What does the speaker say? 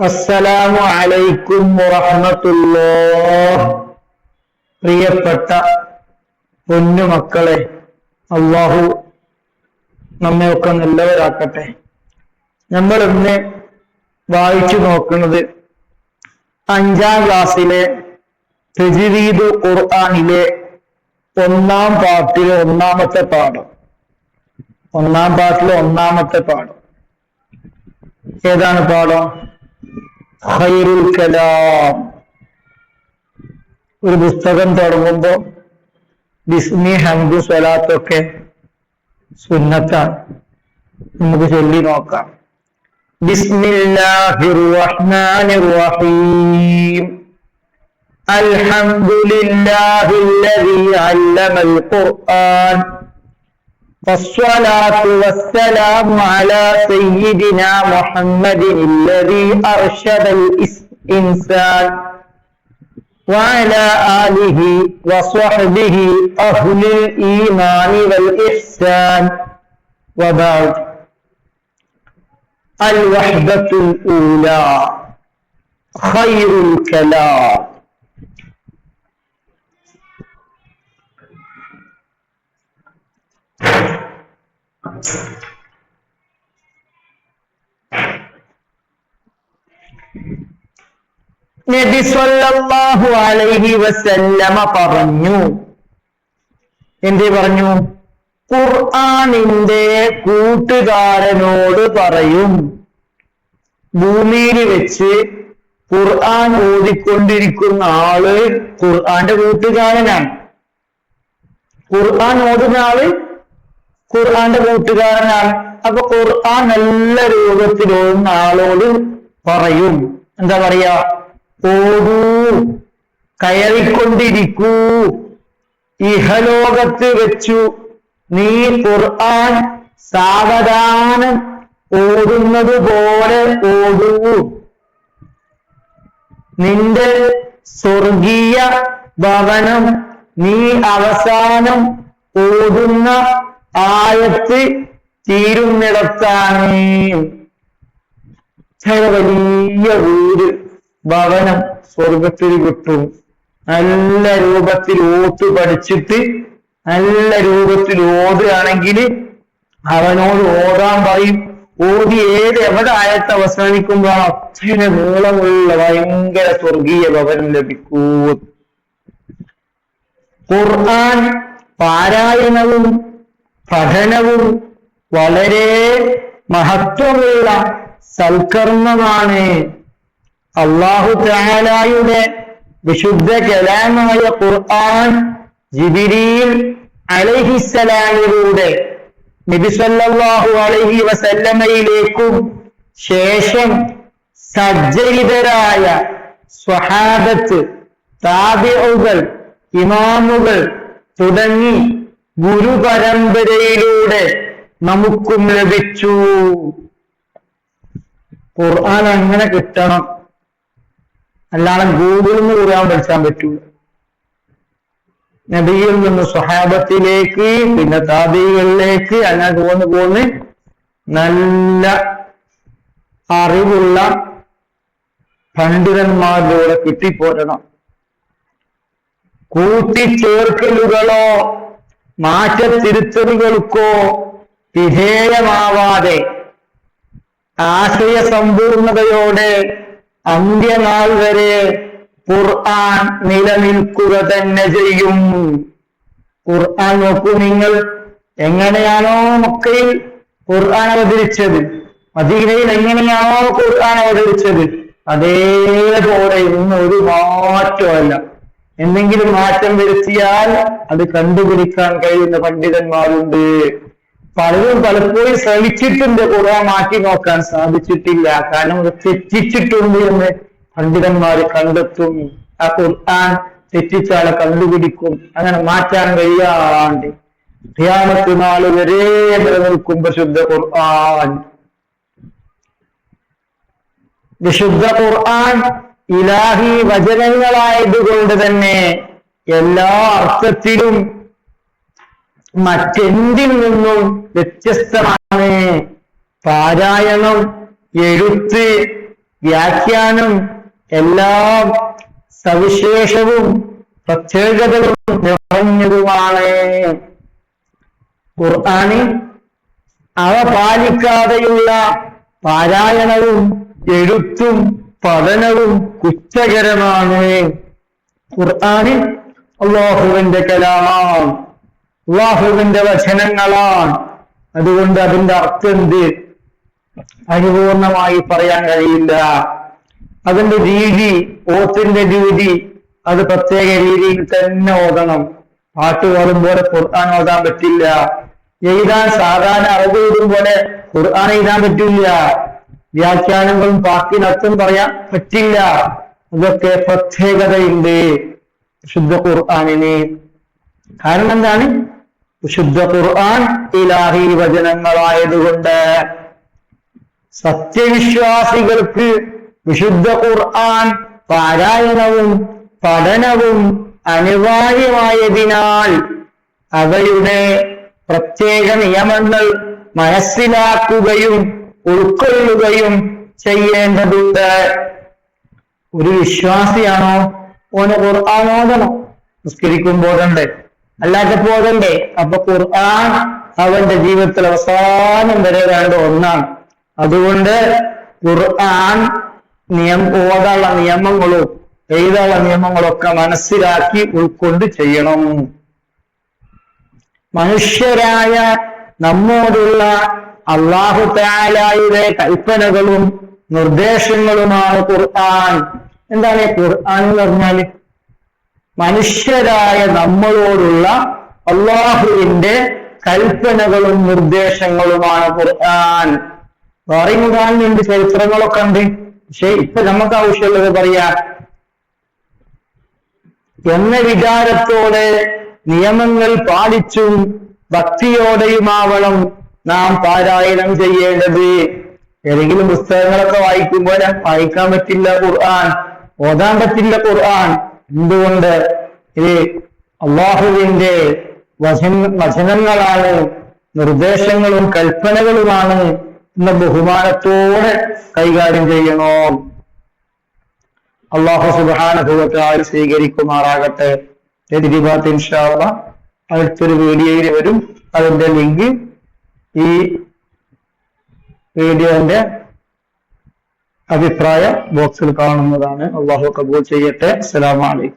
അസ്സലാമു അലൈക്കും വറഹ്മത്തുള്ളാഹ്. പ്രിയപ്പെട്ട പൊന്നുമക്കളെ, അള്ളാഹു നമ്മയൊക്കെ നല്ലവരാക്കട്ടെ. നമ്മൾ ഇന്ന് വായിച്ചു നോക്കുന്നത് 5ാം ക്ലാസ്സിലെ തജ്വീദ് ഖുർആനിലെ 1ാം പാഠത്തിലെ 1ാമത്തെ പാഠം. 1ാം പാഠത്തിലെ 1ാമത്തെ പാഠം ഏതാണ് പാഠം? ഖൈറുൽ കലാം. ഒരു പുസ്തകം തുടങ്ങുമ്പോ ബിസ്മി ഹംദു സ്വലാത്തൊക്കെ സുന്നത്താണ്. നമുക്ക് ചൊല്ലി നോക്കാം. ബിസ്മില്ലാഹിർ റഹ്മാനിർ റഹീം. അൽഹംദുലില്ലാഹില്ലദീ അല്ലമൽ ഖുർആൻ والصلاة والسلام على سيدنا محمد الذي أرشد الإنسان وعلى آله وصحبه أهل الإيمان والإحسان. وبعد. الوحدة الأولى خير الكلام. നബി സല്ലല്ലാഹു അലൈഹി വസല്ലമ പറഞ്ഞു. എന്ത് പറഞ്ഞു? ഖുർആനിന്റെ കൂട്ടുകാരനോട് പറയും. ഭൂമിയിൽ വെച്ച് ഖുർആൻ ഓതിക്കൊണ്ടിരിക്കുന്ന ആള് ഖുർആന്റെ കൂട്ടുകാരനാണ്. ഖുർആൻ ഓതുന്ന ആള് ഖുർആന്റെ കൂട്ടുകാരനാണ്. അപ്പൊ ഖുർആൻ നല്ല രൂപത്തിൽ ഓതുന്ന ആളോട് പറയും. എന്താ പറയാ? ഓടൂ, കയറിക്കൊണ്ടിരിക്കൂ, ഇഹലോകത്ത് വെച്ചു നീ ഖുർആൻ സാവധാനം ഓടുന്നത് പോലെ ഓടൂ. നിന്റെ സ്വർഗീയ ഭവനം നീ അവസാനം ഓടുന്ന ആയത്ത് തീരുന്നിടത്താണ്. ചില വലിയ വീട് ഭവനം സ്വർഗത്തിൽ കിട്ടും. നല്ല രൂപത്തിൽ ഓത്ത് പഠിച്ചിട്ട് നല്ല രൂപത്തിൽ ഓടുകയാണെങ്കിൽ അവനോട് ഓടാൻ പറയും. ഓടി എവിടെ ആയത്ത് അവസാനിക്കുമ്പോ അത്ര നീളമുള്ള ഭയങ്കര സ്വർഗീയ ഭവനം ലഭിക്കൂ. ഖുർആൻ പാരായണവും പഠനവും വളരെ മഹത്വമുള്ള സൽക്കർമ്മമാണ്. അല്ലാഹു തആലയുടെ വിശുദ്ധ കലാമായ ഖുർആൻ ജിബ്രീൽ അലൈഹിസ്സലാമിലൂടെ നബി സല്ലല്ലാഹു അലൈഹി വസല്ലമയിലേക്കും ശേഷം സജ്ജരിതരായ സ്വഹാബത്ത്, താബിഉകൾ, ഇമാമുകൾ തുടങ്ങി ഗുരുപരമ്പരയിലൂടെ നമുക്കും ലഭിച്ചു. ഖുർആൻ അങ്ങനെ കിട്ടണം, അല്ലാതെ ഗൂഗിളിൽ നിന്ന് ഖുർആൻ പഠിച്ചാൻ പറ്റൂല. നബിയിൽ നിന്ന് സ്വഹാബത്തിലേക്ക്, പിന്നെ താബികളിലേക്ക്, അങ്ങനെ പോന്ന് നല്ല അറിവുള്ള പണ്ഡിതന്മാരിലൂടെ കിട്ടിപ്പോരണം. കൂട്ടിച്ചേർക്കലുകളോ മാറ്റത്തിരുത്തലുകൾക്കോ വിധേയമാവാതെ ആശയ സമ്പൂർണതയോടെ അന്ത്യനാൾ വരെ ഖുർആൻ നിലനിൽക്കുക തന്നെ ചെയ്യും. ഖുർആൻ നോക്കൂ നിങ്ങൾ. എങ്ങനെയാണോ മക്കയിൽ ഖുർആൻ അവതരിച്ചത്, മദീനയിൽ എങ്ങനെയാണോ ഖുർആൻ അവതരിച്ചത്, അതേപോലെ ഇന്ന് ഒരു മാറ്റമല്ല. എന്തെങ്കിലും മാറ്റം വരുത്തിയാൽ അത് കണ്ടുപിടിക്കാൻ കഴിയുന്ന പണ്ഡിതന്മാരുണ്ട്. പലരും പലപ്പോഴും ശ്രമിച്ചിട്ടുണ്ട്, ഖുർആൻ മാറ്റി നോക്കാൻ സാധിച്ചിട്ടില്ല. കാരണം അത് തെറ്റിച്ചിട്ടുണ്ട് എന്ന് പണ്ഡിതന്മാർ കണ്ടെത്തും. ആ ഖുർആൻ തെറ്റിച്ചാളെ കണ്ടുപിടിക്കും. അങ്ങനെ മാറ്റാൻ കഴിയാണ്ട് ഖിയാമത്ത് നാൾ വരെ നിലനിൽക്കും പരിശുദ്ധ ഖുർആൻ. വിശുദ്ധ ഖുർആൻ ഇലാഹി വചനങ്ങളായതുകൊണ്ട് തന്നെ എല്ലാ അർത്ഥത്തിലും മറ്റെന്തിൽ നിന്നും വ്യത്യസ്തമാണ്. പാരായണം, എഴുത്ത്, വ്യാഖ്യാനം എല്ലാ സവിശേഷവും പ്രത്യേകതകളും നിറഞ്ഞതുമാണ്. ഖുർആന് അവ പാലിക്കാതെയുള്ള പാരായണവും എഴുത്തും പഠനവും കുറ്റകരമാണ്. ഖുർആന് അല്ലാഹുവിന്റെ കലാമാണ്, അല്ലാഹുവിന്റെ വചനങ്ങളാണ്. അതുകൊണ്ട് അതിന്റെ അർത്ഥം എന്ത് പരിപൂർണമായി പറയാൻ കഴിയില്ല. അതിന്റെ രീതി, ഓത്തിന്റെ രീതി അത് പ്രത്യേക രീതിയിൽ തന്നെ ഓതണം. പാട്ട് ഓതും പോലെ ഖുർആൻ ഓതാൻ പറ്റില്ല. എഴുതാൻ സാധാരണ അറബി എഴുതും പോലെ ഖുർആൻ എഴുതാൻ പറ്റില്ല. വ്യാഖ്യാനങ്ങളും പാക്കിനർത്ഥം പറയാൻ പറ്റില്ല. അതൊക്കെ പ്രത്യേകതയുണ്ട് വിശുദ്ധ ഖുർആനിന്. കാരണം എന്താണ്? വിശുദ്ധ ഖുർആൻ ഇലാഹി വചനങ്ങളായതുകൊണ്ട്. സത്യവിശ്വാസികൾക്ക് വിശുദ്ധ ഖുർആൻ പാരായണവും പഠനവും അനിവാര്യമായതിനാൽ അവയുടെ പ്രത്യേക നിയമങ്ങൾ മനസ്സിലാക്കുകയും ഉൾക്കൊള്ളുകയും ചെയ്യേണ്ടതുണ്ട്. ഒരു വിശ്വാസിയാണോ ഓന് ഖുർആൻ ഓതണം, നിസ്കരിക്കുമ്പോഴണ്ട്, അല്ലാത്തപ്പോഴണ്ടേ. അപ്പൊ ഖുർആൻ അവന്റെ ജീവിതത്തിൽ അവസാനം വരെ വേണ്ട ഒന്നാണ്. അതുകൊണ്ട് ഖുർആൻ ഓതാനുള്ള നിയമങ്ങളും എഴുതാനുള്ള നിയമങ്ങളൊക്കെ മനസ്സിലാക്കി ഉൾക്കൊണ്ട് ചെയ്യണം. മനുഷ്യരായ നമ്മോടുള്ള അല്ലാഹു തആലയുടെ കൽപ്പനകളും നിർദ്ദേശങ്ങളുമാണ് ഖുർആൻ. എന്താണ് ഖുർആൻ എന്ന് പറഞ്ഞാല്? മനുഷ്യരായ നമ്മളോടുള്ള അല്ലാഹുവിന്റെ കൽപ്പനകളും നിർദ്ദേശങ്ങളുമാണ് ഖുർആൻ. വേറെയും ഖുർആനിലുണ്ട്, ചരിത്രങ്ങളൊക്കെ ഉണ്ട്. പക്ഷെ ഇപ്പൊ നമുക്ക് ആവശ്യമുള്ളത് പറയാ എന്ന വിചാരത്തോടെ നിയമങ്ങൾ പാലിച്ചും ഭക്തിയോടെയുമാവണം നാം പാരായണം ചെയ്യേണ്ടത്. ഏതെങ്കിലും പുസ്തകങ്ങളൊക്കെ വായിക്കുമ്പോൾ വായിക്കാൻ പറ്റില്ല ഖുർആൻ, ഓതാൻ പറ്റില്ല ഖുർആൻ. എന്തുകൊണ്ട്? ഇത് അല്ലാഹുവിന്റെ വചനങ്ങളാണ്, നിർദ്ദേശങ്ങളും കൽപ്പനകളുമാണ് എന്ന ബഹുമാനത്തോടെ കൈകാര്യം ചെയ്യണോ. അല്ലാഹു സുബ്ഹാനഹു വ തആല സ്വീകരിക്കുമാറാകട്ടെ. ഇൻഷാ അല്ലാഹ് അടുത്തൊരു വീഡിയോയിൽ വരും. അതിന്റെ ലിങ്ക് ഈ വീഡിയോന്റെ അഭിപ്രായ ബോക്സിൽ കാണുന്നതാണ്. അല്ലാഹു കബൂൽ ചെയ്യട്ടെ. അസ്സലാമു അലൈക്കും.